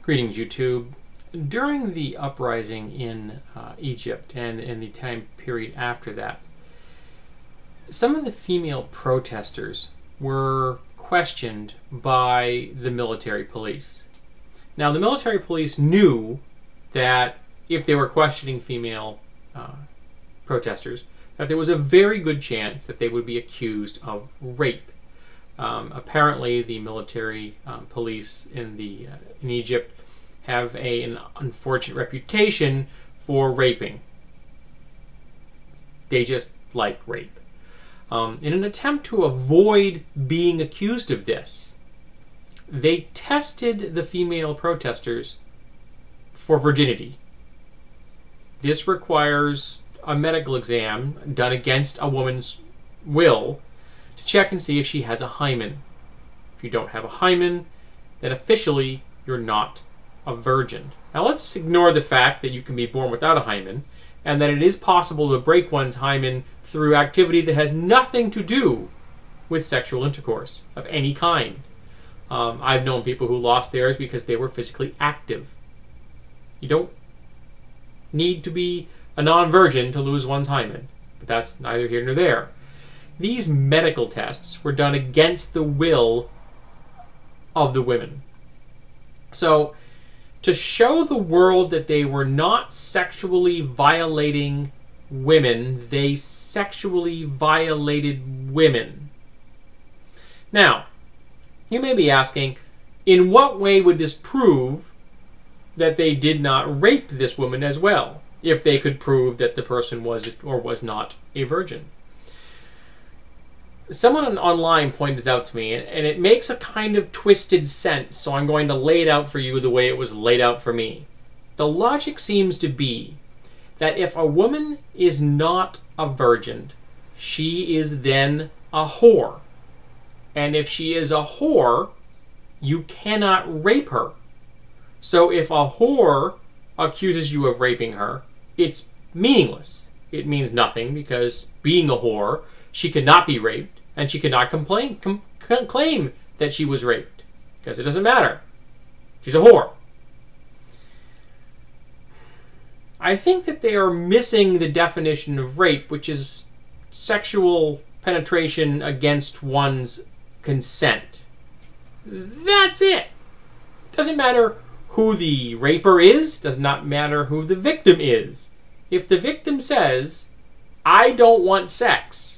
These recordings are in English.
Greetings, YouTube. During the uprising in Egypt and in the time period after that, some of the female protesters were questioned by the military police. Now, the military police knew that if they were questioning female protesters, that there was a very good chance that they would be accused of rape. Apparently, the military police in Egypt have an unfortunate reputation for raping. They just like rape. In an attempt to avoid being accused of this, they tested the female protesters for virginity. This requires a medical exam done against a woman's will to check and see if she has a hymen. If you don't have a hymen, then officially you're not a virgin. Now let's ignore the fact that you can be born without a hymen and that it is possible to break one's hymen through activity that has nothing to do with sexual intercourse of any kind. I've known people who lost theirs because they were physically active. You don't need to be a non-virgin to lose one's hymen, but that's neither here nor there. These medical tests were done against the will of the women. So, to show the world that they were not sexually violating women, they sexually violated women. Now, you may be asking, in what way would this prove that they did not rape this woman as well, if they could prove that the person was or was not a virgin? Someone online pointed this out to me, and it makes a kind of twisted sense, so I'm going to lay it out for you the way it was laid out for me. The logic seems to be that if a woman is not a virgin, she is then a whore. And if she is a whore, you cannot rape her. So if a whore accuses you of raping her, it's meaningless. It means nothing because being a whore, she cannot be raped. And she cannot claim that she was raped, because it doesn't matter. She's a whore. I think that they are missing the definition of rape, which is sexual penetration against one's consent. That's it. Doesn't matter who the raper is, does not matter who the victim is. If the victim says, "I don't want sex,"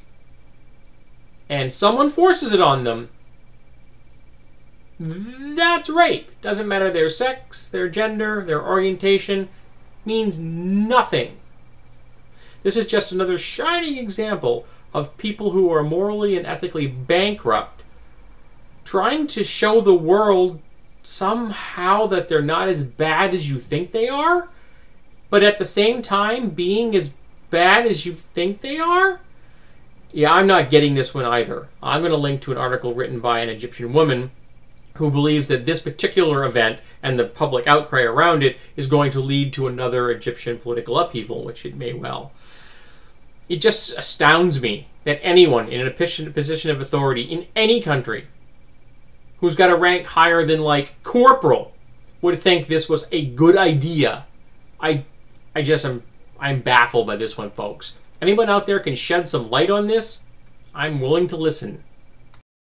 and someone forces it on them, that's rape. Doesn't matter their sex, their gender, their orientation, means nothing. This is just another shining example of people who are morally and ethically bankrupt, trying to show the world somehow that they're not as bad as you think they are, but at the same time being as bad as you think they are. Yeah, I'm not getting this one either. I'm going to link to an article written by an Egyptian woman who believes that this particular event and the public outcry around it is going to lead to another Egyptian political upheaval, which it may well. It just astounds me that anyone in a position of authority in any country who's got a rank higher than, like, corporal would think this was a good idea. I'm baffled by this one, folks. Anyone out there can shed some light on this? I'm willing to listen.